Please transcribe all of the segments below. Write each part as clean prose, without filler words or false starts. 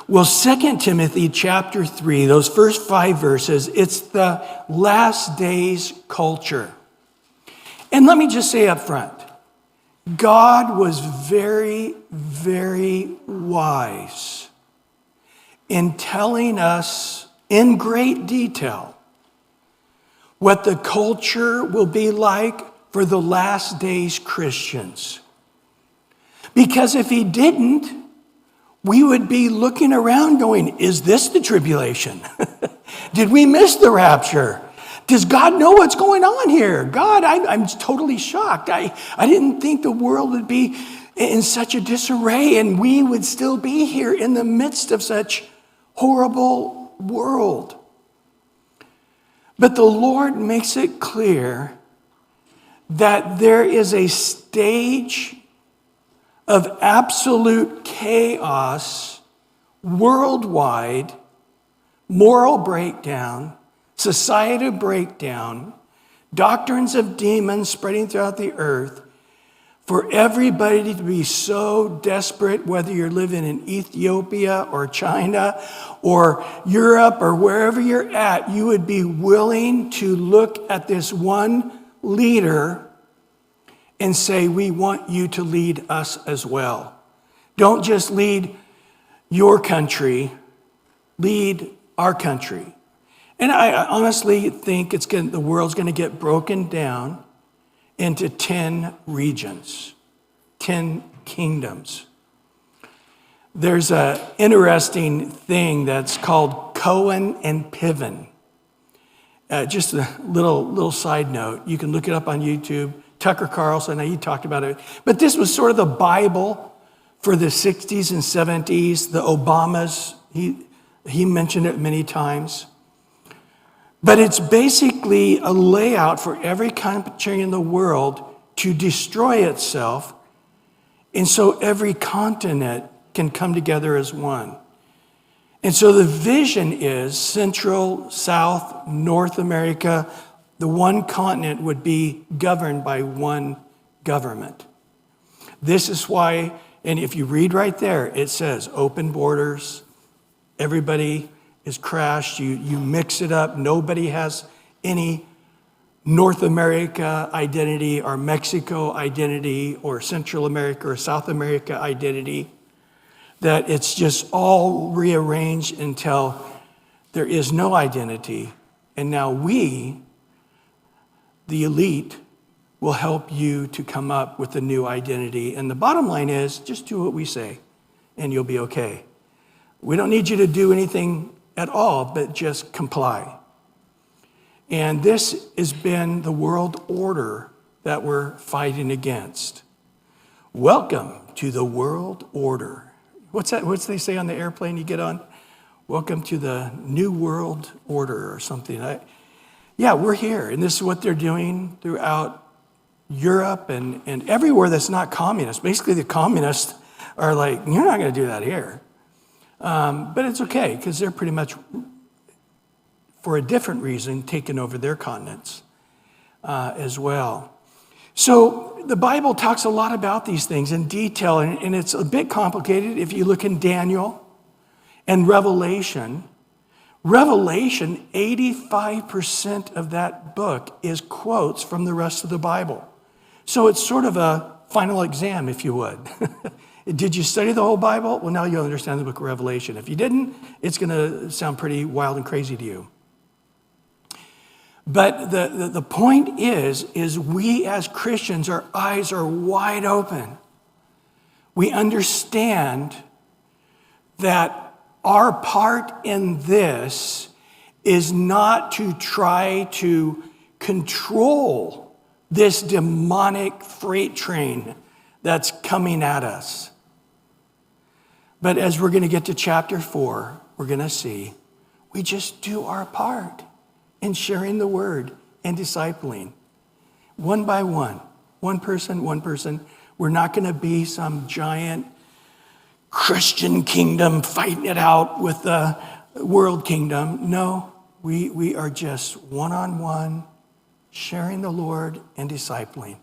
Well, 2 Timothy chapter 3, those first 5 verses, it's the last days culture. And let me just say up front, God was very, very wise in telling us in great detail what the culture will be like for the last days Christians. Because if he didn't, we would be looking around going, is this the tribulation? Did we miss the rapture? Does God know what's going on here? God, I'm totally shocked. I didn't think the world would be in such a disarray and we would still be here in the midst of such horrible world. But the Lord makes it clear that there is a stage of absolute chaos worldwide, moral breakdown, societal breakdown, doctrines of demons spreading throughout the earth, for everybody to be so desperate, whether you're living in Ethiopia or China or Europe or wherever you're at, you would be willing to look at this one leader and say, we want you to lead us as well. Don't just lead your country, lead our country. And I honestly think the world's going to get broken down into 10 regions, 10 kingdoms. There's an interesting thing that's called Cohen and Piven. Just a little side note. You can look it up on YouTube. Tucker Carlson, he talked about it. But this was sort of the Bible for the 60s and 70s, the Obamas. He mentioned it many times. But it's basically a layout for every country in the world to destroy itself. And so every continent can come together as one. And so the vision is Central, South, North America, the one continent would be governed by one government. This is why, and if you read right there, it says open borders, everybody is crashed, you mix it up, nobody has any North America identity or Mexico identity or Central America or South America identity, that it's just all rearranged until there is no identity. And now we, the elite, will help you to come up with a new identity. And the bottom line is, just do what we say and you'll be okay. We don't need you to do anything at all, but just comply. And this has been the world order that we're fighting against. Welcome to the world order. What's that? What's they say on the airplane you get on? Welcome to the new world order or something. Yeah, we're here. And this is what they're doing throughout Europe and everywhere that's not communist. Basically, the communists are like, you're not going to do that here. But it's okay, because they're pretty much, for a different reason, taking over their continents as well. So the Bible talks a lot about these things in detail, and it's a bit complicated. If you look in Daniel and Revelation, 85% of that book is quotes from the rest of the Bible. So it's sort of a final exam, if you would. Did you study the whole Bible? Well, now you'll understand the book of Revelation. If you didn't, it's going to sound pretty wild and crazy to you. But the point is we as Christians, our eyes are wide open. We understand that our part in this is not to try to control this demonic freight train that's coming at us. But as we're going to get to chapter 4, we're going to see we just do our part in sharing the word and discipling. One by one person. We're not going to be some giant Christian kingdom fighting it out with the world kingdom. No, we are just one-on-one, sharing the Lord and discipling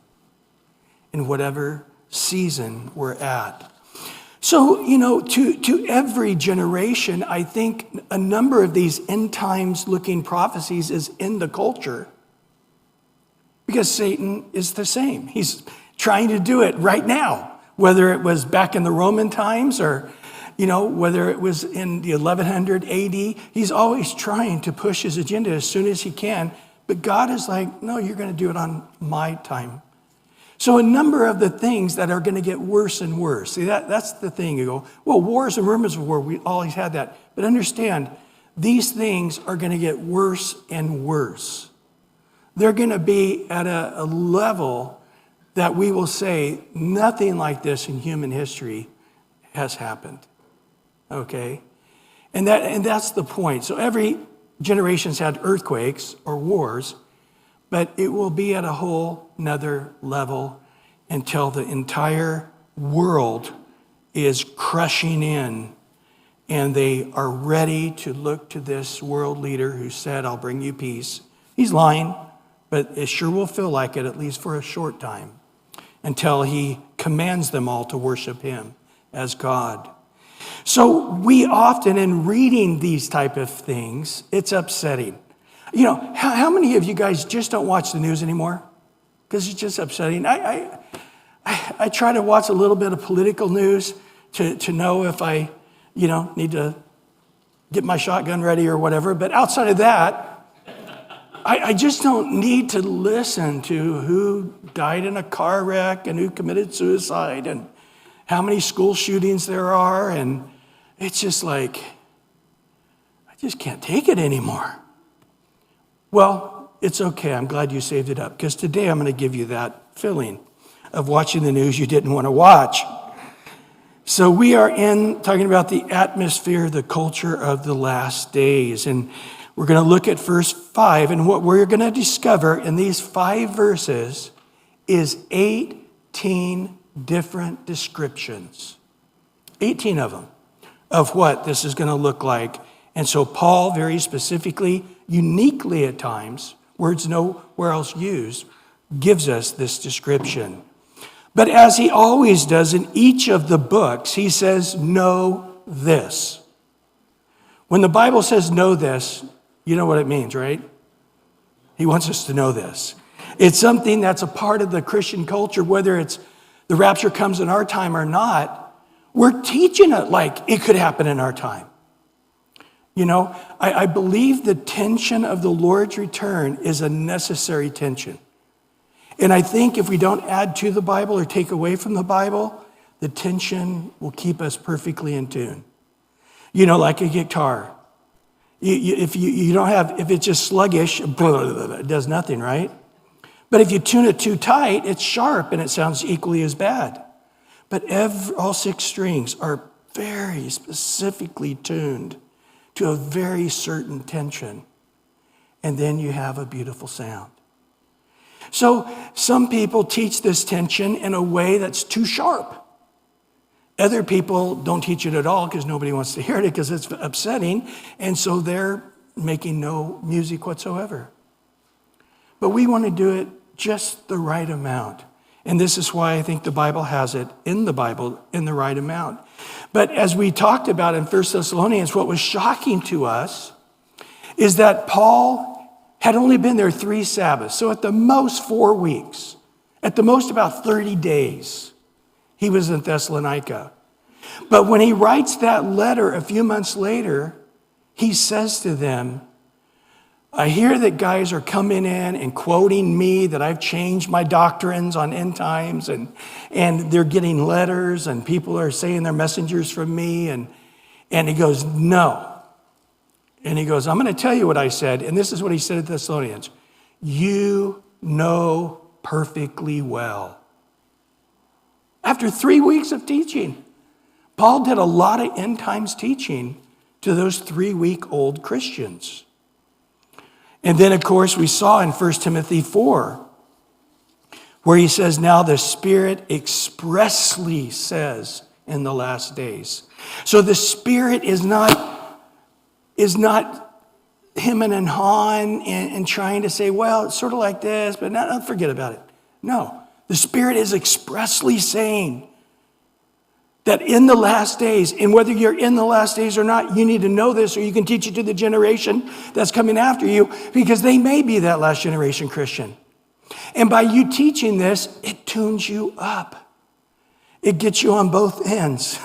in whatever season we're at. So, to every generation, I think a number of these end times looking prophecies is in the culture because Satan is the same. He's trying to do it right now, whether it was back in the Roman times or, whether it was in the 1100 AD. He's always trying to push his agenda as soon as he can. But God is like, no, you're going to do it on my time. So a number of the things that are going to get worse and worse. See, that's the thing. You go, well, wars and rumors of war, we always had that. But understand, these things are going to get worse and worse. They're going to be at a level that we will say nothing like this in human history has happened. Okay? And that's the point. So every generation's had earthquakes or wars, but it will be at a whole nother level until the entire world is crushing in and they are ready to look to this world leader who said, I'll bring you peace. He's lying, but it sure will feel like it, at least for a short time, until he commands them all to worship him as God. So we often, in reading these type of things, it's upsetting. How many of you guys just don't watch the news anymore? Because it's just upsetting. I try to watch a little bit of political news to know if I, need to get my shotgun ready or whatever. But outside of that, I just don't need to listen to who died in a car wreck and who committed suicide and how many school shootings there are. And it's just like, I just can't take it anymore. Well, it's okay. I'm glad you saved it up because today I'm going to give you that feeling of watching the news you didn't want to watch. So we are talking about the atmosphere, the culture of the last days. And we're going to look at verse 5. And what we're going to discover in these 5 verses is 18 different descriptions. 18 of them of what this is going to look like. And so Paul very specifically, uniquely at times, words nowhere else used, gives us this description. But as he always does in each of the books, he says, know this. When the Bible says know this, you know what it means, right? He wants us to know this. It's something that's a part of the Christian culture, whether it's the rapture comes in our time or not, we're teaching it like it could happen in our time. I believe the tension of the Lord's return is a necessary tension. And I think if we don't add to the Bible or take away from the Bible, the tension will keep us perfectly in tune. Like a guitar. If it's just sluggish, it does nothing, right? But if you tune it too tight, it's sharp and it sounds equally as bad. But all 6 strings are very specifically tuned to a very certain tension. And then you have a beautiful sound. So some people teach this tension in a way that's too sharp. Other people don't teach it at all because nobody wants to hear it because it's upsetting. And so they're making no music whatsoever. But we want to do it just the right amount. And this is why I think the Bible has it in the Bible in the right amount. But as we talked about in 1 Thessalonians, what was shocking to us is that Paul had only been there 3 Sabbaths. So at the most 4 weeks, at the most about 30 days, he was in Thessalonica. But when he writes that letter a few months later, he says to them, I hear that guys are coming in and quoting me that I've changed my doctrines on end times and they're getting letters and people are saying they're messengers from me. And he goes, no. And he goes, I'm going to tell you what I said. And this is what he said to Thessalonians. You know perfectly well. After 3 weeks of teaching, Paul did a lot of end times teaching to those 3-week-old Christians. And then, of course, we saw in 1 Timothy 4, where he says, now the Spirit expressly says in the last days. So the Spirit is not hemming and hawing and trying to say, well, it's sort of like this, but not forget about it. No, the Spirit is expressly saying, That in the last days, and whether you're in the last days or not, you need to know this, or you can teach it to the generation that's coming after you, because they may be that last generation Christian. And by you teaching this, it tunes you up. It gets you on both ends,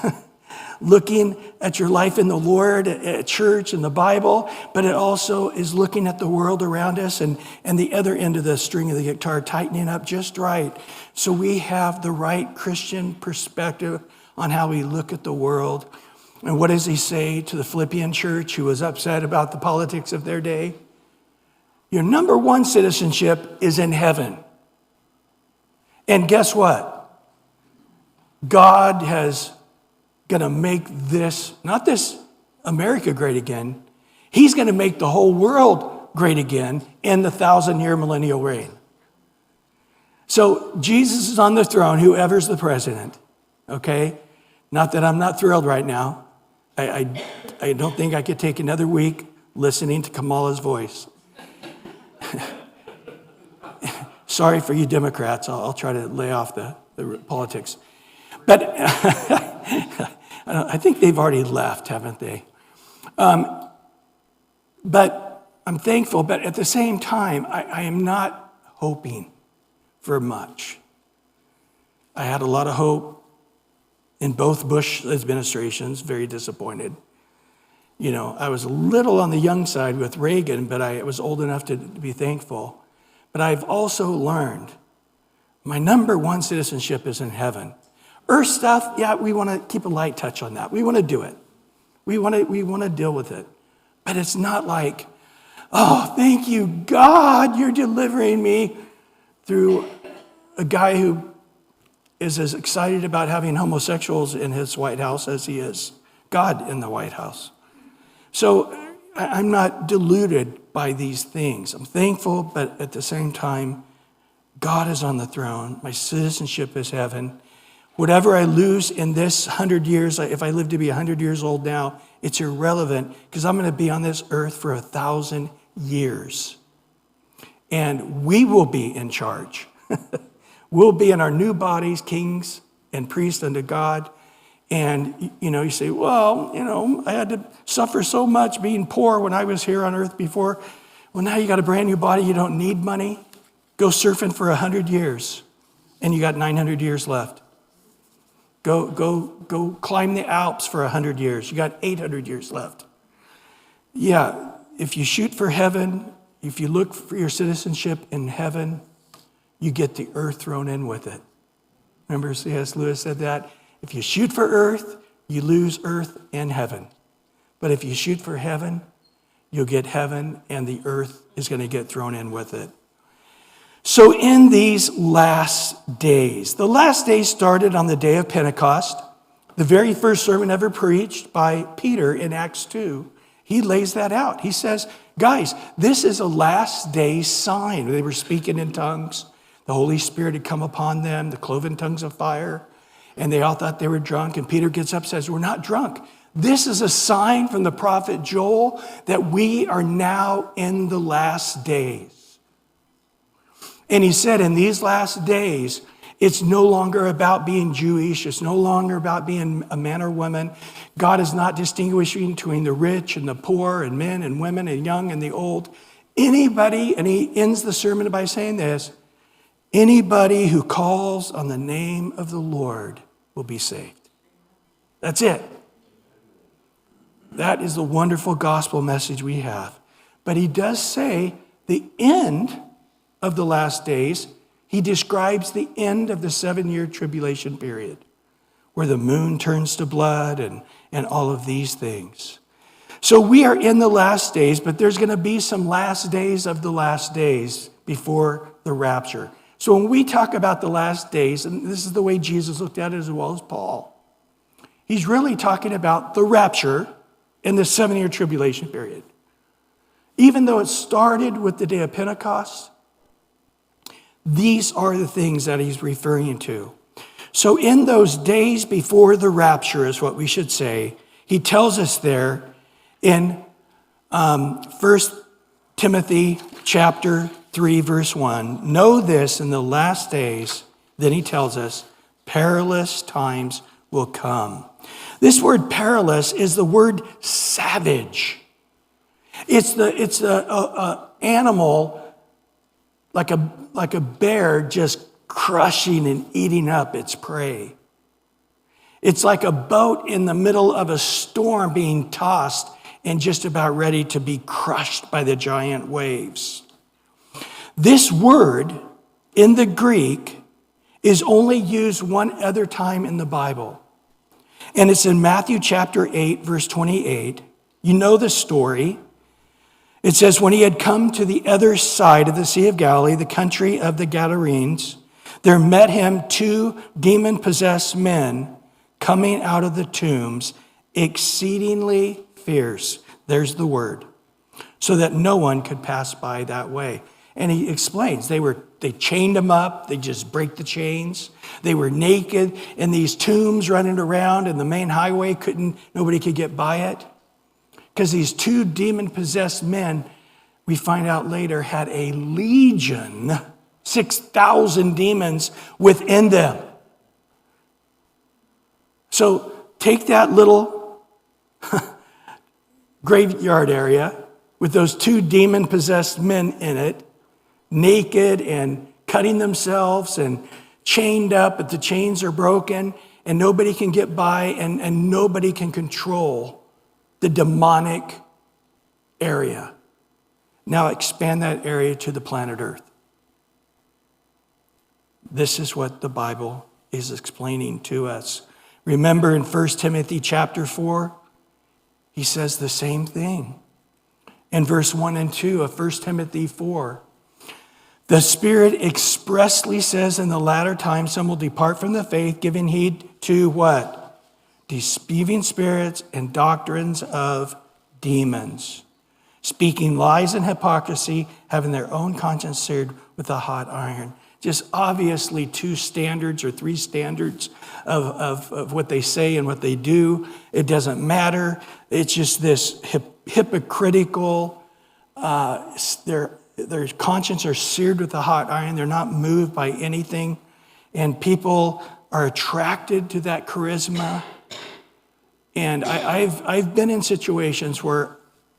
looking at your life in the Lord, at church, and the Bible, but it also is looking at the world around us and the other end of the string of the guitar, tightening up just right, so we have the right Christian perspective on how we look at the world. And what does he say to the Philippian church who was upset about the politics of their day? Your number one citizenship is in heaven. And guess what? God has going to make this, not this America great again, he's going to make the whole world great again in the 1,000-year millennial reign. So Jesus is on the throne, whoever's the president, okay? Not that I'm not thrilled right now. I don't think I could take another week listening to Kamala's voice. Sorry for you Democrats. I'll try to lay off the politics. But I think they've already left, haven't they? But I'm thankful. But at the same time, I am not hoping for much. I had a lot of hope in both Bush administrations, very disappointed. You know, I was a little on the young side with Reagan, but I was old enough to be thankful. But I've also learned my number one citizenship is in heaven. Earth stuff, yeah, we want to keep a light touch on that. We want to do it. We want to deal with it. But it's not like, oh, thank you, God, you're delivering me through a guy who is as excited about having homosexuals in his White House as he is God in the White House. So I'm not deluded by these things. I'm thankful, but at the same time, God is on the throne. My citizenship is heaven. Whatever I lose in this 100 years, if I live to be 100 years old now, it's irrelevant because I'm going to be on this earth for 1,000 years. And we will be in charge. We'll be in our new bodies, kings and priests unto God. And, you say, well, I had to suffer so much being poor when I was here on earth before. Well, now you got a brand new body. You don't need money. Go surfing for 100 years, and you got 900 years left. Go climb the Alps for 100 years. You got 800 years left. Yeah, if you shoot for heaven, if you look for your citizenship in heaven, you get the earth thrown in with it. Remember C.S. Lewis said that? If you shoot for earth, you lose earth and heaven. But if you shoot for heaven, you'll get heaven and the earth is going to get thrown in with it. So in these last days, the last days started on the day of Pentecost. The very first sermon ever preached by Peter in Acts 2, he lays that out. He says, guys, this is a last day sign. They were speaking in tongues. The Holy Spirit had come upon them, the cloven tongues of fire, and they all thought they were drunk. And Peter gets up and says, we're not drunk. This is a sign from the prophet Joel that we are now in the last days. And he said, in these last days, it's no longer about being Jewish. It's no longer about being a man or woman. God is not distinguishing between the rich and the poor and men and women and young and the old. Anybody, and he ends the sermon by saying this, anybody who calls on the name of the Lord will be saved. That's it. That is the wonderful gospel message we have. But he does say the end of the last days, he describes the end of the 7-year tribulation period, where the moon turns to blood and all of these things. So we are in the last days, but there's going to be some last days of the last days before the rapture. So when we talk about the last days, and this is the way Jesus looked at it as well as Paul, he's really talking about the rapture in the 7-year tribulation period. Even though it started with the day of Pentecost, these are the things that he's referring to. So in those days before the rapture is what we should say, he tells us there in 1 Timothy chapter 3, verse 1, know this in the last days, then he tells us, perilous times will come. This word perilous is the word savage. It's the animal like a bear just crushing and eating up its prey. It's like a boat in the middle of a storm being tossed and just about ready to be crushed by the giant waves. This word in the Greek is only used one other time in the Bible. And it's in Matthew chapter 8, verse 28. You know the story. It says, when he had come to the other side of the Sea of Galilee, the country of the Gadarenes, there met him 2 demon-possessed men coming out of the tombs, exceedingly fierce. There's the word. So that no one could pass by that way. And he explains, they chained him up, they just break the chains. They were naked in these tombs running around, and the main highway nobody could get by it. Because these 2 demon-possessed men, we find out later, had a legion, 6,000 demons within them. So take that little graveyard area with those 2 demon-possessed men in it, naked and cutting themselves and chained up, but the chains are broken and nobody can get by and nobody can control the demonic area. Now expand that area to the planet Earth. This is what the Bible is explaining to us. Remember in 1 Timothy chapter 4, he says the same thing. In verse 1 and 2 of 1 Timothy 4, the Spirit expressly says in the latter times some will depart from the faith, giving heed to what? Deceiving spirits and doctrines of demons, speaking lies and hypocrisy, having their own conscience seared with a hot iron. Just obviously 2 standards or 3 standards of what they say and what they do. It doesn't matter. It's just this hypocritical, their conscience are seared with a hot iron. They're not moved by anything. And people are attracted to that charisma. And I've been in situations where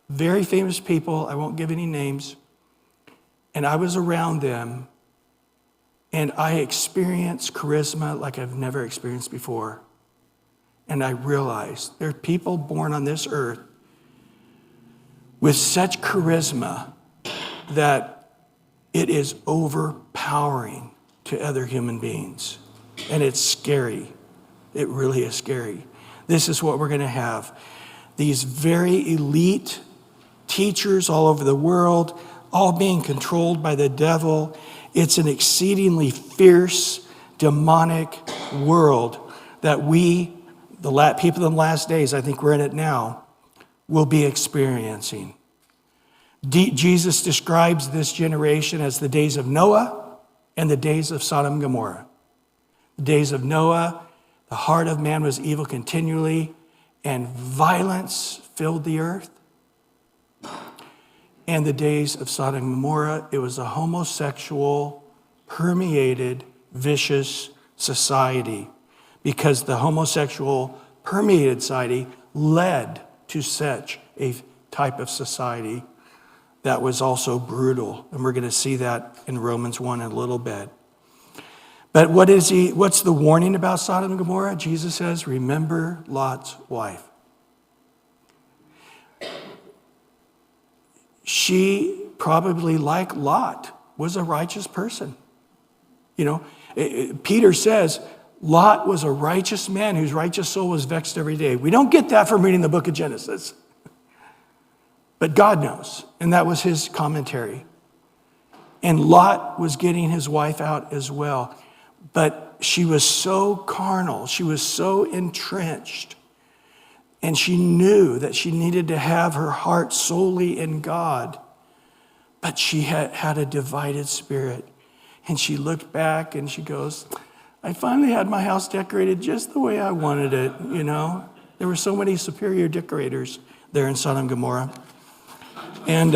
very famous people, I won't give any names, and I was around them, and I experienced charisma like I've never experienced before. And I realized there are people born on this earth with such charisma that it is overpowering to other human beings. And it's scary. It really is scary. This is what we're going to have. These very elite teachers all over the world, all being controlled by the devil. It's an exceedingly fierce, demonic world that we, the people in the last days, I think we're in it now, will be experiencing. Jesus describes this generation as the days of Noah and the days of Sodom and Gomorrah. The days of Noah, the heart of man was evil continually, and violence filled the earth. And the days of Sodom and Gomorrah, it was a homosexual, permeated, vicious society, because the homosexual permeated society led to such a type of society that was also brutal. And we're going to see that in Romans 1 in a little bit. But what's the warning about Sodom and Gomorrah? Jesus says, remember Lot's wife. She probably, like Lot, was a righteous person. You know, Peter says, Lot was a righteous man whose righteous soul was vexed every day. We don't get that from reading the book of Genesis. But God knows, and that was his commentary. And Lot was getting his wife out as well. But she was so carnal, she was so entrenched, and she knew that she needed to have her heart solely in God. But she had a divided spirit. And she looked back and she goes, I finally had my house decorated just the way I wanted it, you know. There were so many superior decorators there in Sodom and Gomorrah. And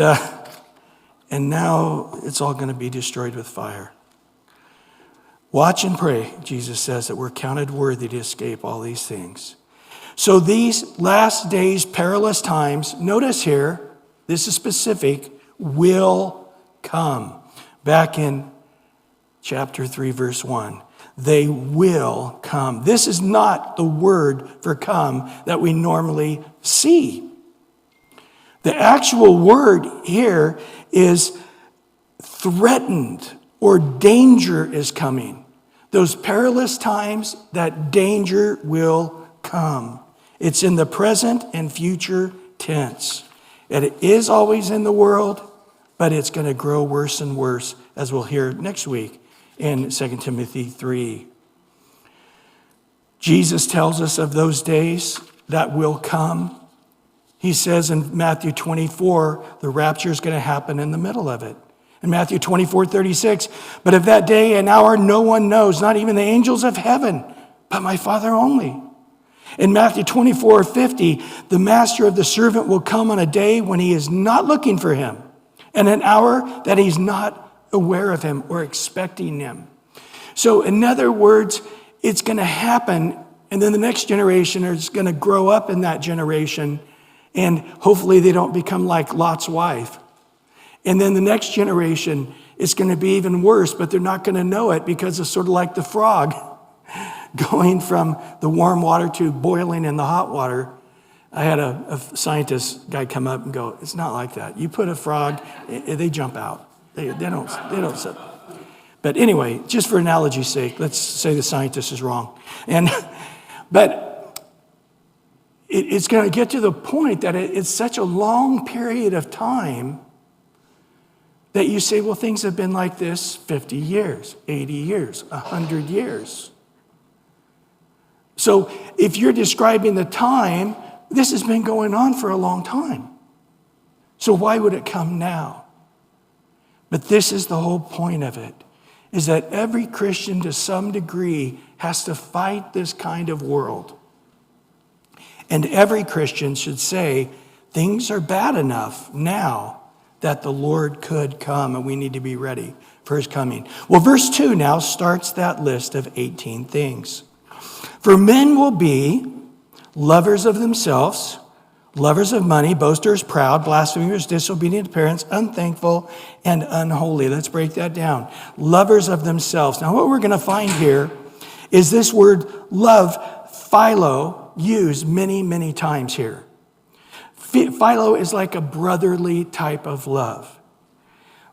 now it's all going to be destroyed with fire. Watch and pray, Jesus says, that we're counted worthy to escape all these things. So these last days, perilous times, notice here, this is specific, will come. Back in chapter 3, verse 1. They will come. This is not the word for come that we normally see. The actual word here is threatened, or danger is coming. Those perilous times, that danger will come. It's in the present and future tense. And it is always in the world, but it's going to grow worse and worse, as we'll hear next week in 2 Timothy 3. Jesus tells us of those days that will come. He says in Matthew 24, the rapture is going to happen in the middle of it. In Matthew 24:36, but of that day and hour no one knows, not even the angels of heaven, but my Father only. In Matthew 24:50, the master of the servant will come on a day when he is not looking for him, and an hour that he's not aware of him or expecting him. So in other words, it's going to happen, and then the next generation is going to grow up in that generation, and hopefully they don't become like Lot's wife. And then the next generation is going to be even worse, but they're not going to know it because it's sort of like the frog going from the warm water to boiling in the hot water. I had a scientist guy come up and go, it's not like that. You put a frog, they jump out. They don't sit. But anyway, just for analogy's sake, let's say the scientist is wrong. But it's going to get to the point that it's such a long period of time that you say, well, things have been like this 50 years, 80 years, 100 years. So if you're describing the time, this has been going on for a long time. So why would it come now? But this is the whole point of it, is that every Christian to some degree has to fight this kind of world. And every Christian should say, things are bad enough now that the Lord could come, and we need to be ready for his coming. Well, verse 2 now starts that list of 18 things. For men will be lovers of themselves, lovers of money, boasters, proud, blasphemers, disobedient to parents, unthankful, and unholy. Let's break that down. Lovers of themselves. Now, what we're going to find here is this word love, philo, used many, many times here. Philo is like a brotherly type of love.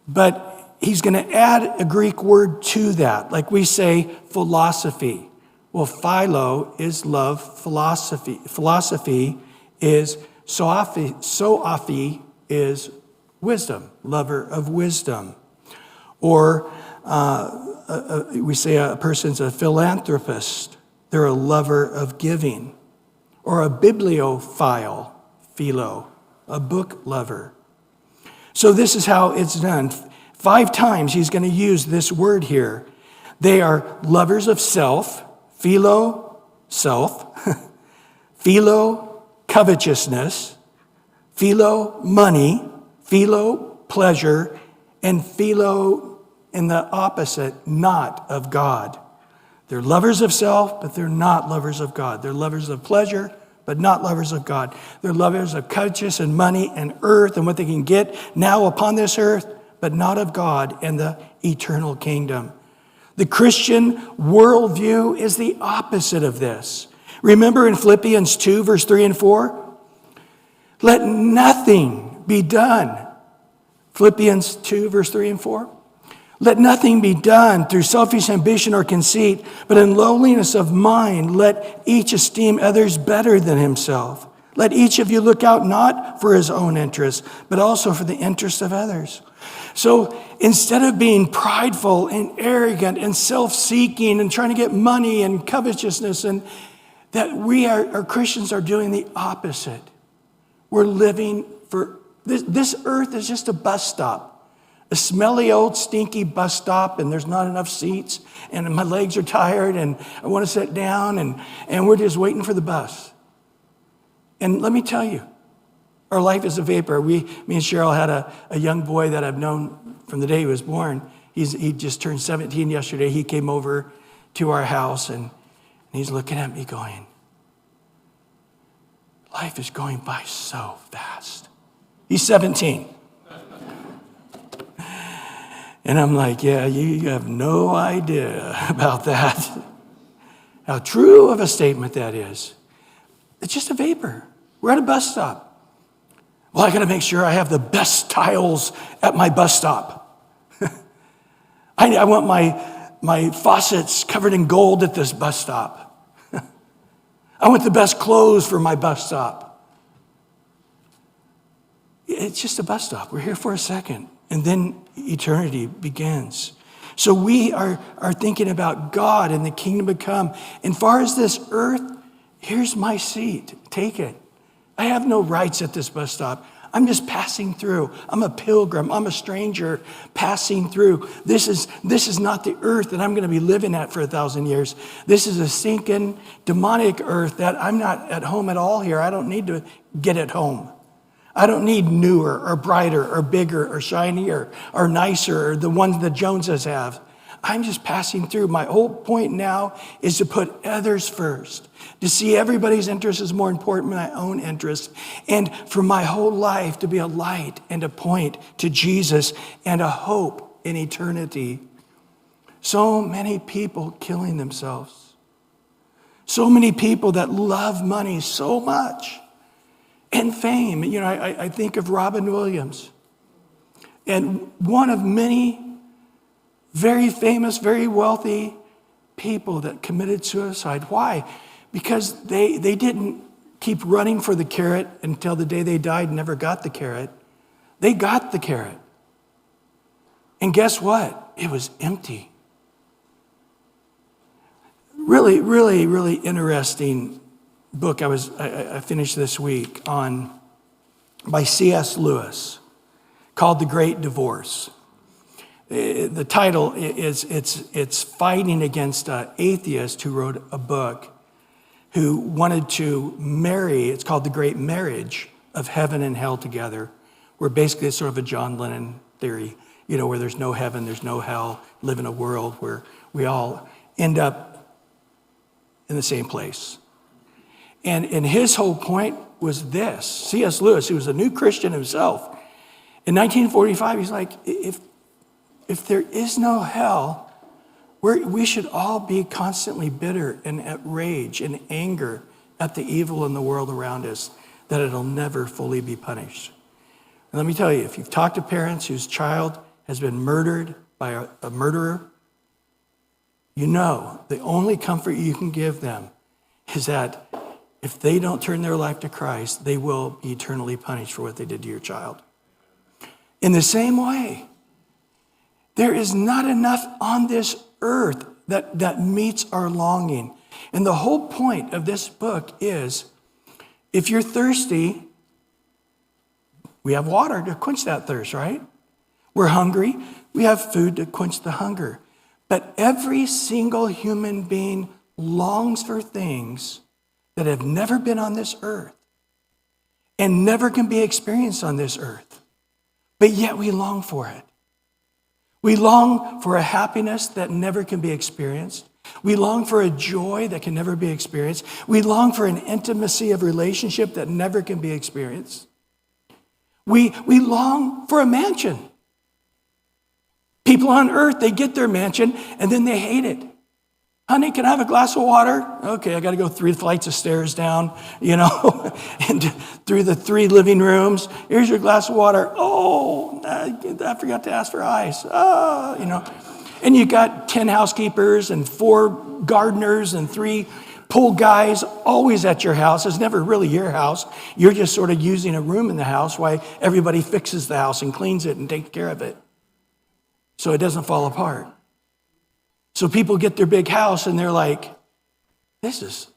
But he's going to add a Greek word to that, like we say philosophy. Well, philo is love, philosophy. Philosophy is soaphi is wisdom, lover of wisdom. Or we say a person's a philanthropist. They're a lover of giving. Or a bibliophile. Philo, a book lover. So this is how it's done. 5 times he's going to use this word here. They are lovers of self, philo, self, philo, covetousness, philo, money, philo, pleasure, and philo, in the opposite, not of God. They're lovers of self, but they're not lovers of God. They're lovers of pleasure, but not lovers of God. They're lovers of covetousness and money and earth and what they can get now upon this earth, but not of God and the eternal kingdom. The Christian worldview is the opposite of this. Remember in Philippians 2, verse 3 and 4? Let nothing be done. Philippians 2, verse 3 and 4. Let nothing be done through selfish ambition or conceit, but in lowliness of mind, let each esteem others better than himself. Let each of you look out not for his own interests, but also for the interests of others. So instead of being prideful and arrogant and self-seeking and trying to get money and covetousness, and that our Christians are doing the opposite. We're living for, this earth is just a bus stop. A smelly old stinky bus stop, and there's not enough seats, and my legs are tired, and I want to sit down, and we're just waiting for the bus. And let me tell you, our life is a vapor. Me and Cheryl had a young boy that I've known from the day he was born. He just turned 17 yesterday. He came over to our house, and he's looking at me going, life is going by so fast. He's 17. And I'm like, yeah, you have no idea about that. How true of a statement that is. It's just a vapor. We're at a bus stop. Well, I got to make sure I have the best tiles at my bus stop. I want my faucets covered in gold at this bus stop. I want the best clothes for my bus stop. It's just a bus stop. We're here for a second, and then eternity begins. So we are thinking about God and the kingdom to come. And far as this earth, here's my seat. Take it. I have no rights at this bus stop. I'm just passing through. I'm a pilgrim. I'm a stranger passing through. This is not the earth that I'm going to be living at for 1,000 years. This is a sinking, demonic earth that I'm not at home at all here. I don't need to get at home. I don't need newer or brighter or bigger or shinier or nicer or the ones the Joneses have. I'm just passing through. My whole point now is to put others first, to see everybody's interest is more important than my own interest, and for my whole life to be a light and a point to Jesus and a hope in eternity. So many people killing themselves. So many people that love money so much and fame. You know, I think of Robin Williams, and one of many very famous, very wealthy people that committed suicide. Why? Because they didn't keep running for the carrot until the day they died and never got the carrot. They got the carrot. And guess what? It was empty. Really, really, really interesting book I finished this week by C.S. Lewis called The Great Divorce. The title is it's fighting against an atheist who wrote a book who wanted to marry. It's called The Great Marriage of Heaven and Hell Together, where basically it's sort of a John Lennon theory, where there's no heaven, there's no hell, live in a world where we all end up in the same place. And his whole point was this. C.S. Lewis, who was a new Christian himself, in 1945, he's like, if there is no hell, we should all be constantly bitter and at rage and anger at the evil in the world around us, that it'll never fully be punished. And let me tell you, if you've talked to parents whose child has been murdered by a murderer, you know the only comfort you can give them is that if they don't turn their life to Christ, they will be eternally punished for what they did to your child. In the same way, there is not enough on this earth that meets our longing. And the whole point of this book is, if you're thirsty, we have water to quench that thirst, right? We're hungry, we have food to quench the hunger. But every single human being longs for things that have never been on this earth and never can be experienced on this earth. But yet we long for it. We long for a happiness that never can be experienced. We long for a joy that can never be experienced. We long for an intimacy of relationship that never can be experienced. We long for a mansion. People on earth, they get their mansion and then they hate it. Honey, can I have a glass of water? Okay, I got to go 3 flights of stairs down, and through the 3 living rooms. Here's your glass of water. Oh, I forgot to ask for ice. And you got 10 housekeepers and 4 gardeners and 3 pool guys always at your house. It's never really your house. You're just sort of using a room in the house while everybody fixes the house and cleans it and takes care of it so it doesn't fall apart. So people get their big house and they're like, this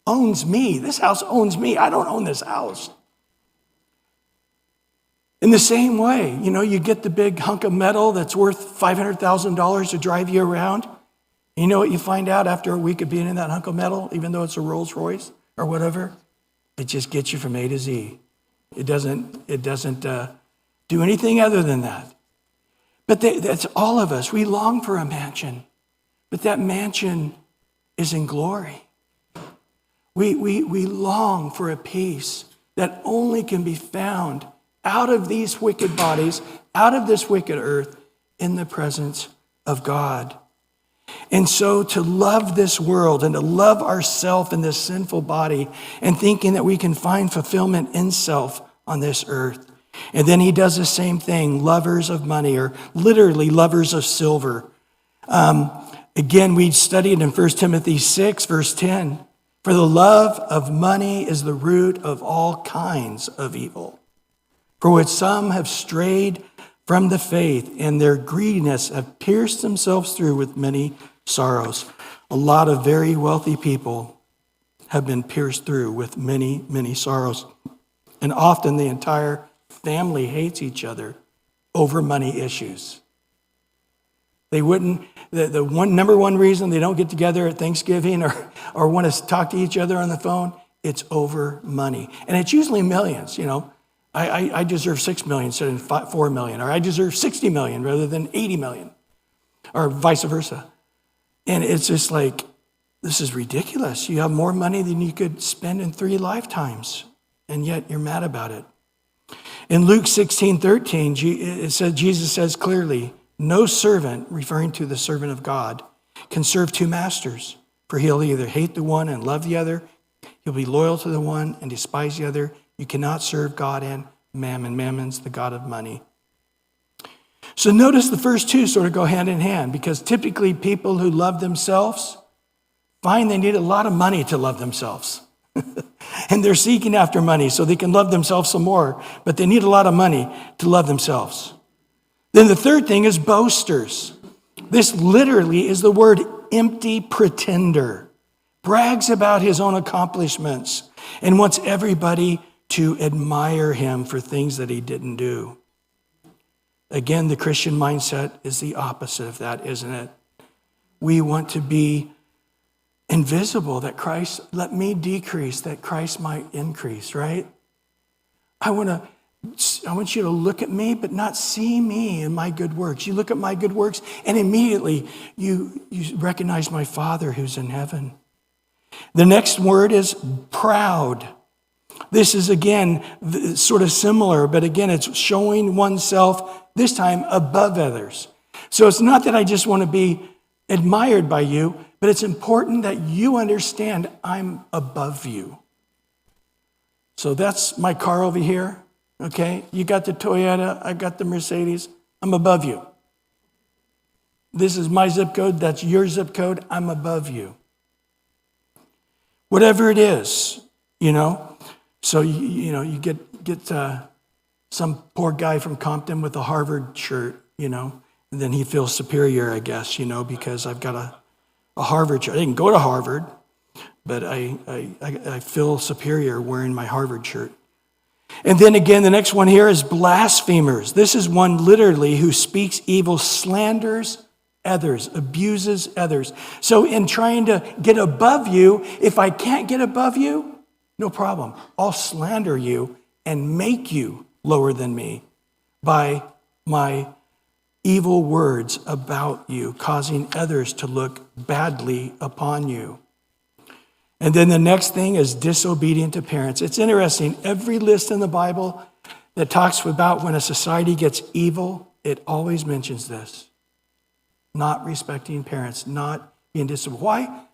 owns me. This house owns me. I don't own this house. In the same way, you get the big hunk of metal that's worth $500,000 to drive you around. You know what you find out after a week of being in that hunk of metal, even though it's a Rolls Royce or whatever? It just gets you from A to Z. It doesn't do anything other than that. But that's all of us. We long for a mansion, but that mansion is in glory. We long for a peace that only can be found out of these wicked bodies, out of this wicked earth, in the presence of God. And so to love this world and to love ourselves in this sinful body and thinking that we can find fulfillment in self on this earth. And then he does the same thing, lovers of money, or literally lovers of silver. Again, we studied in 1 Timothy 6, verse 10, for the love of money is the root of all kinds of evil, for which some have strayed from the faith, and their greediness have pierced themselves through with many sorrows. A lot of very wealthy people have been pierced through with many, many sorrows. And often the entire family hates each other over money issues. They wouldn't, the number one reason they don't get together at Thanksgiving or want to talk to each other on the phone, it's over money. And it's usually millions, you know. I deserve 6 million instead of 4 million, or I deserve 60 million rather than 80 million, or vice versa. And it's just like, this is ridiculous. You have more money than you could spend in 3 lifetimes, and yet you're mad about it. In Luke 16:13, it says, Jesus says clearly, no servant, referring to the servant of God, can serve 2 masters, for he'll either hate the one and love the other, he'll be loyal to the one and despise the other. You cannot serve God and mammon. Mammon's the god of money. So notice the first 2 sort of go hand in hand, because typically people who love themselves find they need a lot of money to love themselves. And they're seeking after money so they can love themselves some more, but they need a lot of money to love themselves. Then the third thing is boasters. This literally is the word empty pretender. Brags about his own accomplishments and wants everybody to admire him for things that he didn't do. Again, the Christian mindset is the opposite of that, isn't it? We want to be invisible, that Christ, let me decrease, that Christ might increase, right? I want you to look at me, but not see me and my good works. You look at my good works, and immediately you recognize my Father who's in heaven. The next word is proud. This is, again, sort of similar, but again, it's showing oneself, this time, above others. So it's not that I just want to be admired by you, but it's important that you understand I'm above you. So that's my car over here, okay? You got the Toyota, I got the Mercedes, I'm above you. This is my zip code, that's your zip code, I'm above you. Whatever it is, you know. So, you get some poor guy from Compton with a Harvard shirt, and then he feels superior, I guess, because I've got a Harvard shirt. I didn't go to Harvard, but I feel superior wearing my Harvard shirt. And then again, the next one here is blasphemers. This is one literally who speaks evil, slanders others, abuses others. So in trying to get above you, if I can't get above you, no problem. I'll slander you and make you lower than me by my evil words about you, causing others to look badly upon you. And then the next thing is disobedient to parents. It's interesting. Every list in the Bible that talks about when a society gets evil, it always mentions this. Not respecting parents, not being disobedient. Why?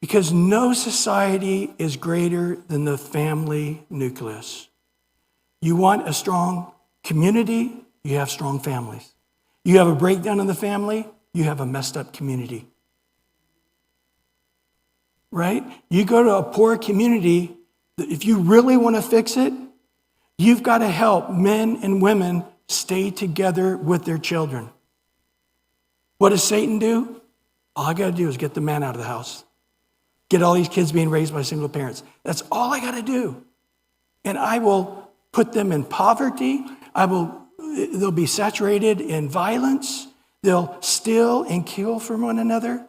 Because no society is greater than the family nucleus. You want a strong community, you have strong families. You have a breakdown in the family, you have a messed up community. Right? You go to a poor community, if you really want to fix it, you've got to help men and women stay together with their children. What does Satan do? All I got to do is get the man out of the house. Get all these kids being raised by single parents. That's all I got to do. And I will put them in poverty. They'll be saturated in violence. They'll steal and kill from one another.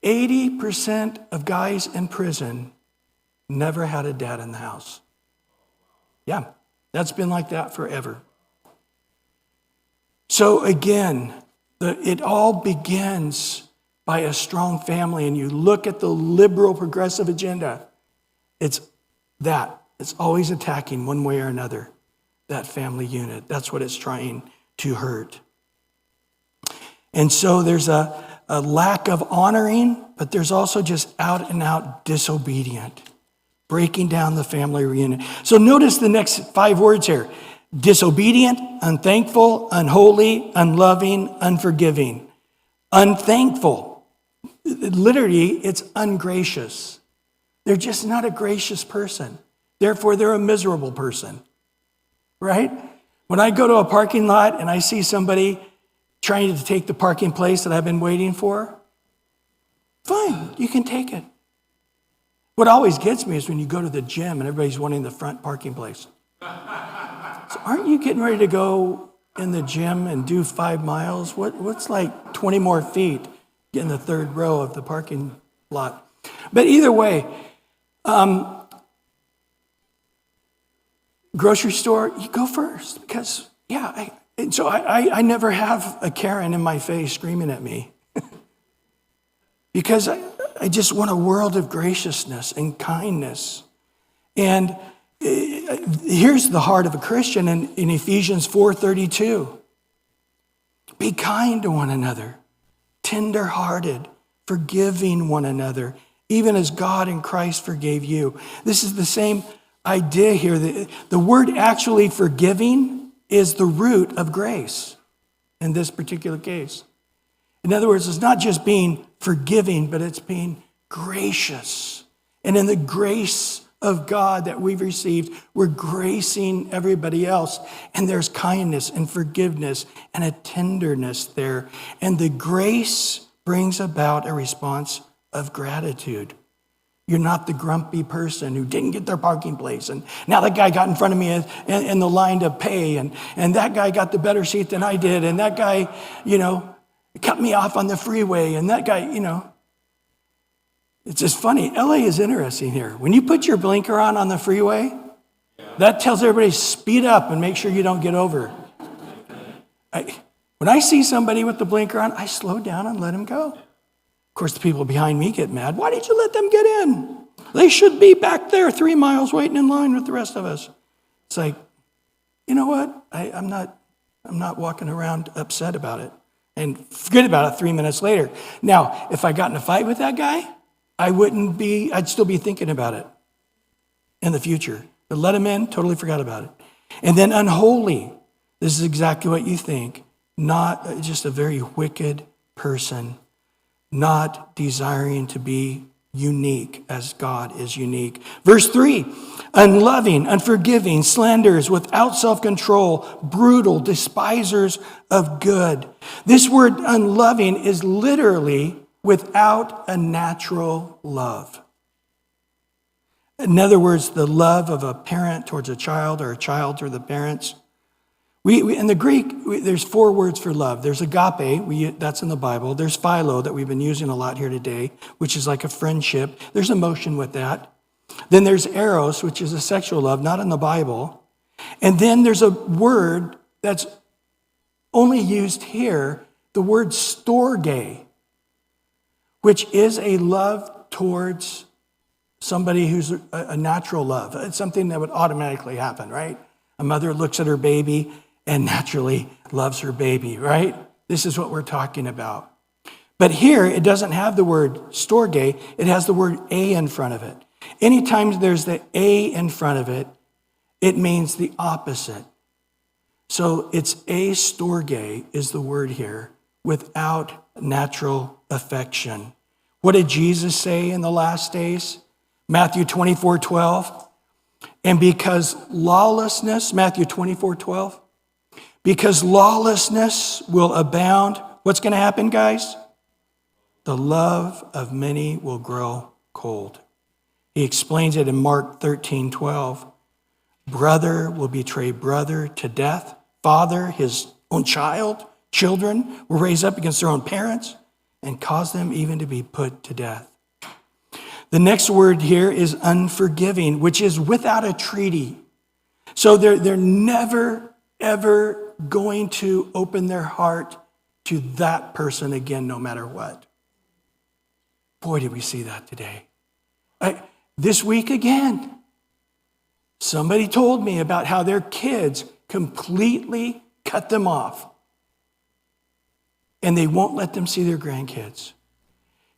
80% of guys in prison never had a dad in the house. Yeah, that's been like that forever. So again, it all begins by a strong family, and you look at the liberal progressive agenda, it's that. It's always attacking one way or another, that family unit. That's what it's trying to hurt. And so there's a lack of honoring, but there's also just out and out disobedient, breaking down the family reunion. So notice the next 5 words here: disobedient, unthankful, unholy, unloving, unforgiving. Unthankful. Literally, it's ungracious. They're just not a gracious person. Therefore, they're a miserable person, right? When I go to a parking lot and I see somebody trying to take the parking place that I've been waiting for, fine, you can take it. What always gets me is when you go to the gym and everybody's wanting the front parking place. So aren't you getting ready to go in the gym and do 5 miles? What's like 20 more feet? Get in the 3rd row of the parking lot. But either way, grocery store, you go first because, I never have a Karen in my face screaming at me because I just want a world of graciousness and kindness. And here's the heart of a Christian in Ephesians 4:32. Be kind to one another, tender-hearted, forgiving one another, even as God in Christ forgave you. This is the same idea here. The word actually forgiving is the root of grace in this particular case. In other words, it's not just being forgiving, but it's being gracious. And in the grace of God that we've received, we're gracing everybody else. And there's kindness and forgiveness and a tenderness there. And the grace brings about a response of gratitude. You're not the grumpy person who didn't get their parking place. And now that guy got in front of me in the line to pay. And that guy got the better seat than I did. And that guy, cut me off on the freeway. And that guy, it's just funny. LA is interesting here. When you put your blinker on the freeway, that tells everybody speed up and make sure you don't get over. When I see somebody with the blinker on, I slow down and let him go. Of course, the people behind me get mad. Why did you let them get in? They should be back there 3 miles waiting in line with the rest of us. It's like, you know what? I'm not walking around upset about it and forget about it 3 minutes later. Now, if I got in a fight with that guy, I'd still be thinking about it in the future. But let him in, totally forgot about it. And then unholy. This is exactly what you think. Not just a very wicked person, not desiring to be unique as God is unique. Verse 3, unloving, unforgiving, slanderers, without self-control, brutal, despisers of good. This word unloving is literally without a natural love. In other words, the love of a parent towards a child or a child toward the parents. In the Greek, there's 4 words for love. There's agape, that's in the Bible. There's philo, that we've been using a lot here today, which is like a friendship. There's emotion with that. Then there's eros, which is a sexual love, not in the Bible. And then there's a word that's only used here, the word storge, which is a love towards somebody who's a natural love. It's something that would automatically happen, right? A mother looks at her baby and naturally loves her baby, right? This is what we're talking about. But here, it doesn't have the word storge, it has the word a in front of it. Anytime there's the a in front of it, it means the opposite. So it's a storge is the word here, without natural affection. What did Jesus say in the last days? Matthew 24:12. And because lawlessness, Matthew 24:12, because lawlessness will abound, what's going to happen, guys? The love of many will grow cold. He explains it in Mark 13:12. Brother will betray brother to death. Father, his own children will raise up against their own parents and cause them even to be put to death. The next word here is unforgiving, which is without a treaty. So they're never, ever going to open their heart to that person again, no matter what. Boy, did we see that today. This week again, somebody told me about how their kids completely cut them off. And they won't let them see their grandkids.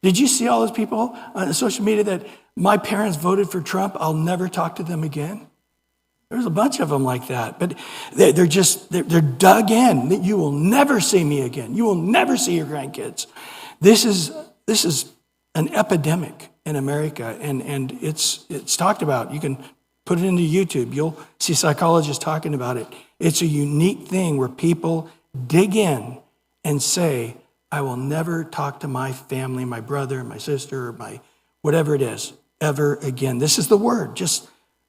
Did you see all those people on social media that my parents voted for Trump, I'll never talk to them again? There's a bunch of them like that. But they're dug in. You will never see me again. You will never see your grandkids. This is an epidemic in America, and it's talked about. You can put it into YouTube. You'll see psychologists talking about it. It's a unique thing where people dig in and say, I will never talk to my family, my brother, my sister, my whatever it is, ever again. This is the word. Just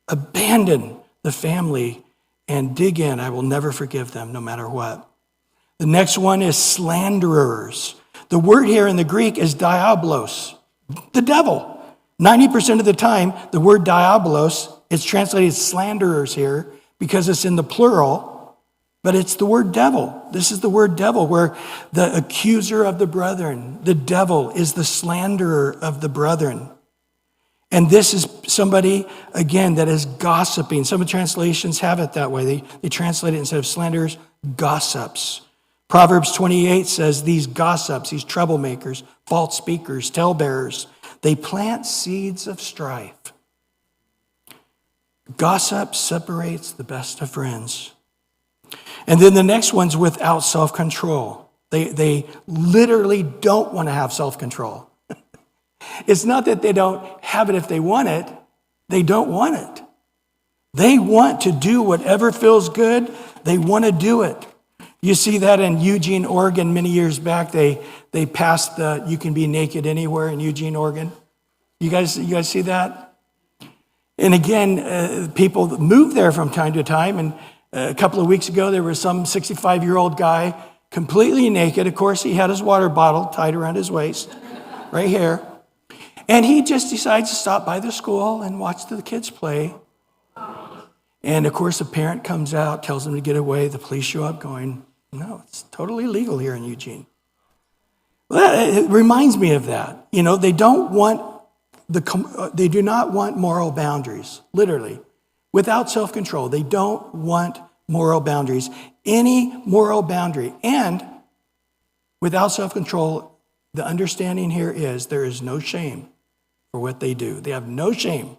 abandon the family and dig in. I will never forgive them, no matter what. The next one is slanderers. The word here in the Greek is diabolos, the devil. 90% of the time, the word diabolos, it's translated slanderers here because it's in the plural, but it's the word devil. This is the word devil, where the accuser of the brethren, the devil, is the slanderer of the brethren. And this is somebody, again, that is gossiping. Some translations have it that way. They translate it instead of slanderers, gossips. Proverbs 28 says these gossips, these troublemakers, false speakers, talebearers, they plant seeds of strife. Gossip separates the best of friends. And then the next one's without self-control. They literally don't want to have self-control. It's not that they don't have it if they want it. They don't want it. They want to do whatever feels good. They want to do it. You see that in Eugene, Oregon, many years back. They passed the "you can be naked anywhere" in Eugene, Oregon. You guys see that? And again, people move there from time to time. And a couple of weeks ago, there was some 65-year-old guy completely naked. Of course, he had his water bottle tied around his waist, right here. And he just decides to stop by the school and watch the kids play. And of course, a parent comes out, tells him to get away. The police show up going, no, it's totally legal here in Eugene. Well, it reminds me of that. You know, they do not want moral boundaries, literally. Without self-control, they don't want moral boundaries. Any moral boundary. And without self-control, the understanding here is there is no shame for what they do. They have no shame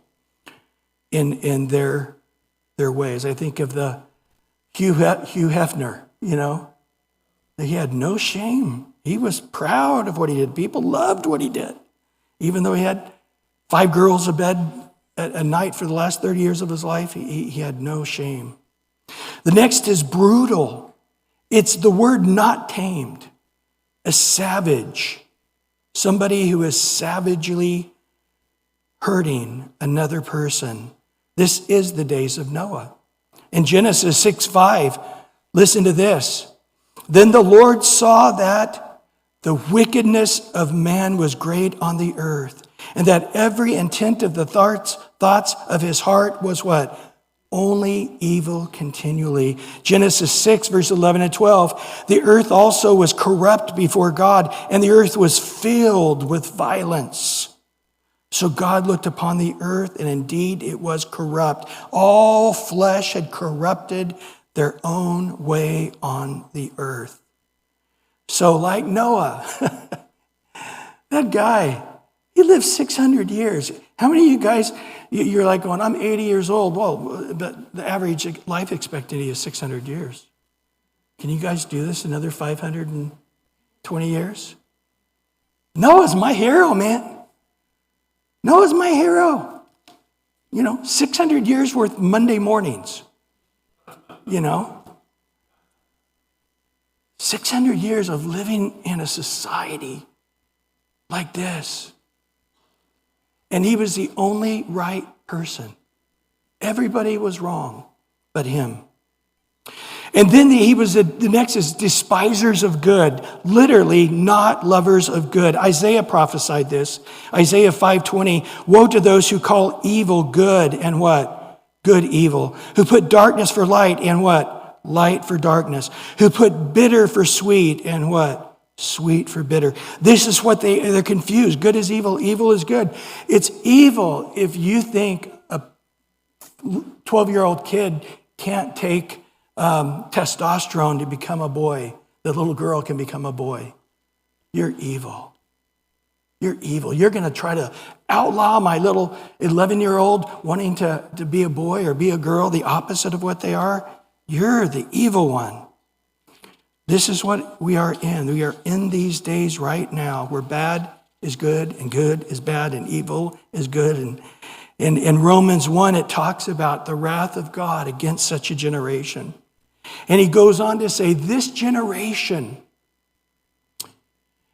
in their ways. I think of the Hugh Hefner, you know. He had no shame. He was proud of what he did. People loved what he did. Even though he had 5 girls a bed at night for the last 30 years of his life, he had no shame. The next is brutal. It's the word not tamed. A savage. Somebody who is savagely hurting another person. This is the days of Noah. In Genesis 6:5, listen to this. Then the Lord saw that the wickedness of man was great on the earth, and that every intent of the thoughts of his heart was what? Only evil continually. Genesis 6, verse 11 and 12. The earth also was corrupt before God, and the earth was filled with violence. So God looked upon the earth, and indeed it was corrupt. All flesh had corrupted their own way on the earth. So like Noah, that guy, he lived 600 years. How many of you guys, you're like going, I'm 80 years old. Well, but the average life expectancy is 600 years. Can you guys do this another 520 years? Noah's my hero, man. Noah's my hero. 600 years worth Monday mornings. 600 years of living in a society like this. And he was the only right person. Everybody was wrong but him. And then the next is despisers of good, literally not lovers of good. Isaiah prophesied this. Isaiah 5:20, woe to those who call evil good and what? Good evil. Who put darkness for light and what? Light for darkness. Who put bitter for sweet and what? Sweet for bitter. This is what they're confused. Good is evil. Evil is good. It's evil if you think a 12-year-old kid can't take testosterone to become a boy. The little girl can become a boy. You're evil. You're evil. You're going to try to outlaw my little 11-year-old wanting to be a boy or be a girl, the opposite of what they are. You're the evil one. This is what we are in. We are in these days right now where bad is good and good is bad and evil is good. And in Romans 1, it talks about the wrath of God against such a generation. And he goes on to say, this generation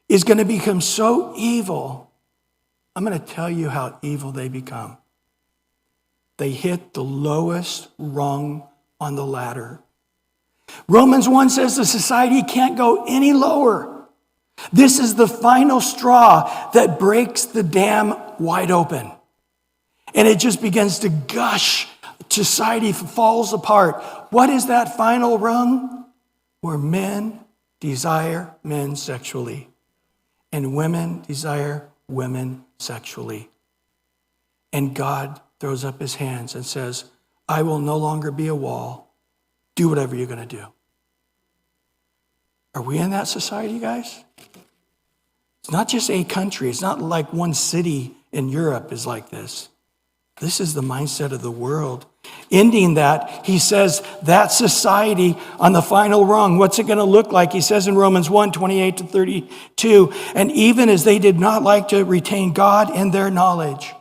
is going to become so evil. I'm going to tell you how evil they become. They hit the lowest rung on the ladder. Romans 1 says the society can't go any lower. This is the final straw that breaks the dam wide open. And it just begins to gush. Society falls apart. What is that final rung? Where men desire men sexually and women desire women sexually. And God throws up his hands and says, I will no longer be a wall. Do whatever you're going to do. Are we in that society, guys? It's not just a country. It's not like one city in Europe is like this. This is the mindset of the world. Ending that, he says, that society on the final rung, what's it going to look like? He says in Romans 1, 28 to 32, and even as they did not like to retain God in their knowledge,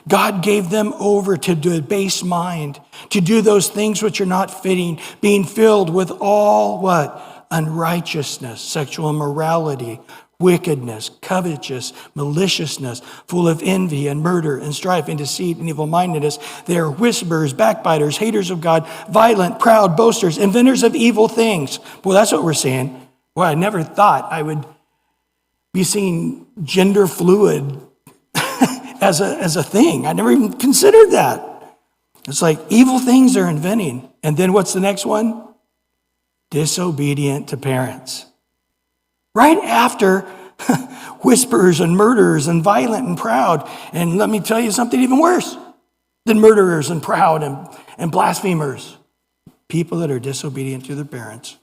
God gave them over to the base mind, to do those things which are not fitting, being filled with all what? Unrighteousness, sexual immorality, wickedness, covetousness, maliciousness, full of envy and murder and strife and deceit and evil-mindedness. They are whisperers, backbiters, haters of God, violent, proud, boasters, inventors of evil things. Well, that's what we're seeing. Well, I never thought I would be seeing gender fluid as a thing. I never even considered that. It's like evil things they're inventing. And then what's the next one? Disobedient to parents. Right after whisperers and murderers and violent and proud. And let me tell you something even worse than murderers and proud and blasphemers. People that are disobedient to their parents.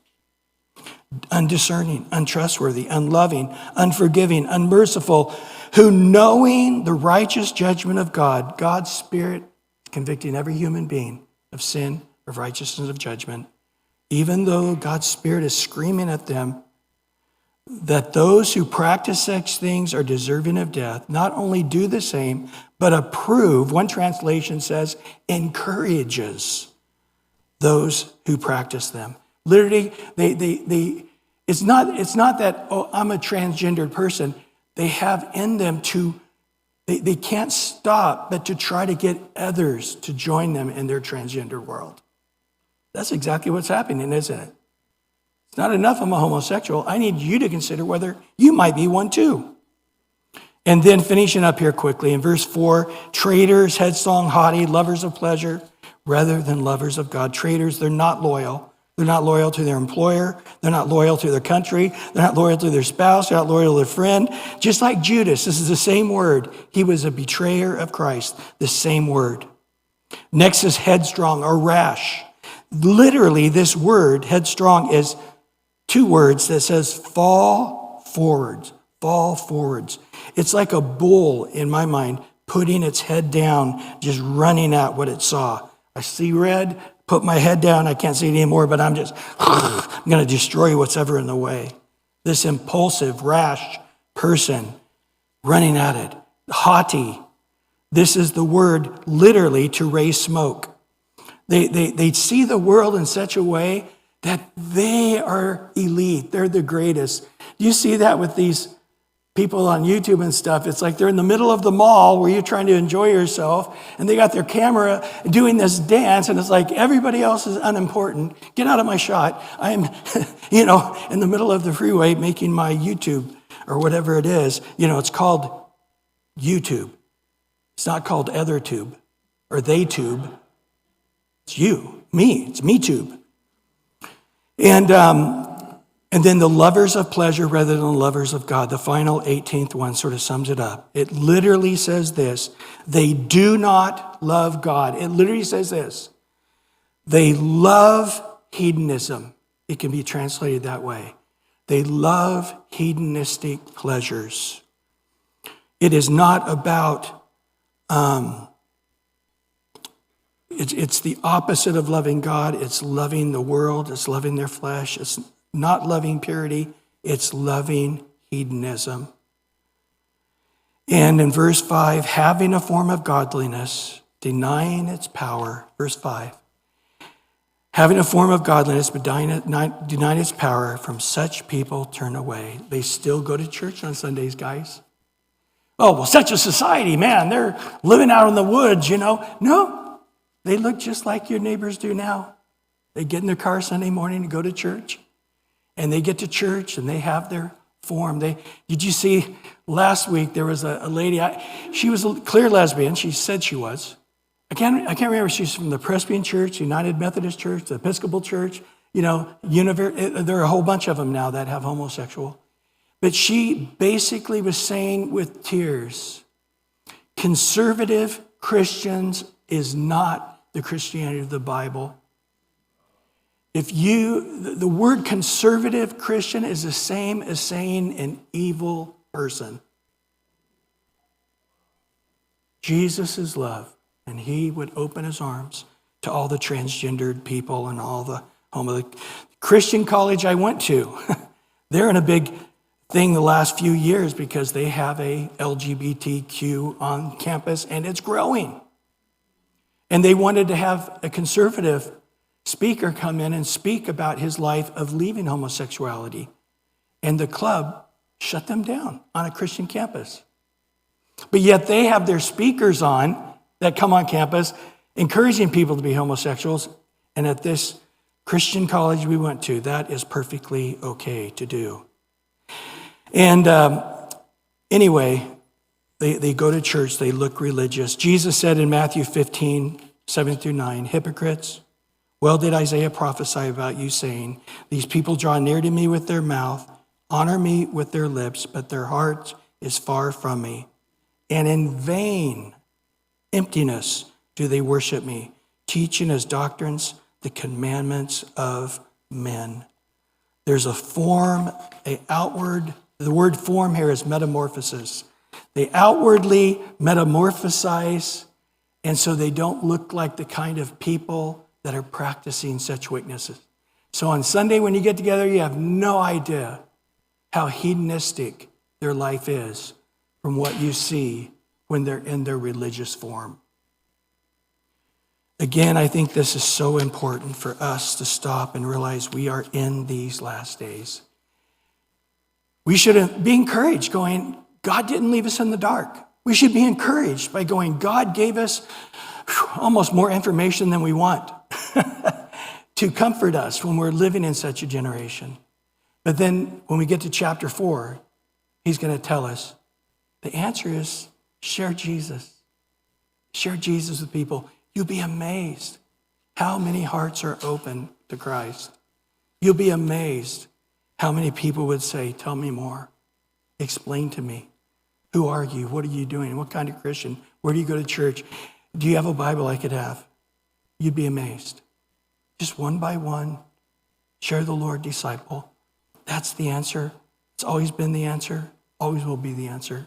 Undiscerning, untrustworthy, unloving, unforgiving, unmerciful, who knowing the righteous judgment of God, God's Spirit is convicting every human being of sin, of righteousness, of judgment, even though God's Spirit is screaming at them that those who practice such things are deserving of death, not only do the same, but approve, one translation says, encourages those who practice them. Literally, it's not that, oh, I'm a transgendered person. They have in them they can't stop but to try to get others to join them in their transgender world. That's exactly what's happening, isn't it? It's not enough I'm a homosexual. I need you to consider whether you might be one too. And then finishing up here quickly in verse 4, traitors, headstrong, haughty, lovers of pleasure rather than lovers of God. Traitors, they're not loyal. They're not loyal to their employer. They're not loyal to their country. They're not loyal to their spouse. They're not loyal to their friend. Just like Judas, this is the same word. He was a betrayer of Christ, the same word. Next is headstrong or rash. Literally, this word, headstrong, is two words that says fall forwards, fall forwards. It's like a bull, in my mind, putting its head down, just running at what it saw. I see red, put my head down, I can't see it anymore, but I'm going to destroy what's ever in the way. This impulsive, rash person running at it. Haughty. This is the word literally to raise smoke. They see the world in such a way that they are elite. They're the greatest. Do you see that with these people on YouTube and stuff? It's like they're in the middle of the mall where you're trying to enjoy yourself, and they got their camera doing this dance, and it's like everybody else is unimportant. Get out of my shot. I am, in the middle of the freeway making my YouTube or whatever it is. It's called YouTube. It's not called EtherTube or TheyTube. It's you, me. It's MeTube. And then the lovers of pleasure rather than lovers of God. The final 18th one sort of sums it up. It literally says this: they do not love God. It literally says this: they love hedonism. It can be translated that way. They love hedonistic pleasures. It is not about, it's the opposite of loving God. It's loving the world. It's loving their flesh. It's not loving purity. It's loving hedonism. And in verse 5, having a form of godliness, denying its power. Verse 5. Having a form of godliness, but denying its power, from such people turn away. They still go to church on Sundays, guys. Oh, well, such a society, man, they're living out in the woods, No, they look just like your neighbors do now. They get in their car Sunday morning and go to church. And they get to church and they have their form. Did you see last week there was a lady, she was a clear lesbian, she said she was. I can't remember if she's from the Presbyterian Church, United Methodist Church, the Episcopal Church, there are a whole bunch of them now that have homosexual. But she basically was saying with tears, conservative Christians is not the Christianity of the Bible. The word conservative Christian is the same as saying an evil person. Jesus is love. And he would open his arms to all the transgendered people and all the Christian college I went to. They're in a big thing the last few years because they have a LGBTQ on campus and it's growing. And they wanted to have a conservative speaker come in and speak about his life of leaving homosexuality. And the club shut them down on a Christian campus. But yet they have their speakers on that come on campus, encouraging people to be homosexuals. And at this Christian college we went to, that is perfectly okay to do. And anyway, they go to church, they look religious. Jesus said in Matthew 15, 7-9, hypocrites, well did Isaiah prophesy about you, saying, these people draw near to me with their mouth, honor me with their lips, but their heart is far from me. And in vain emptiness do they worship me, teaching as doctrines the commandments of men. There's a form, the word form here is metamorphosis. They outwardly metamorphosize, and so they don't look like the kind of people that are practicing such weaknesses. So on Sunday when you get together, you have no idea how hedonistic their life is from what you see when they're in their religious form. Again, I think this is so important for us to stop and realize we are in these last days. We should be encouraged going, God didn't leave us in the dark. We should be encouraged by going, God gave us almost more information than we want to comfort us when we're living in such a generation. But then when we get to chapter 4, he's going to tell us the answer is share Jesus. Share Jesus with people. You'll be amazed how many hearts are open to Christ. You'll be amazed how many people would say, tell me more. Explain to me. Who are you? What are you doing? What kind of Christian? Where do you go to church? Do you have a Bible I could have? You'd be amazed. Just one by one, share the Lord, disciple. That's the answer. It's always been the answer. Always will be the answer.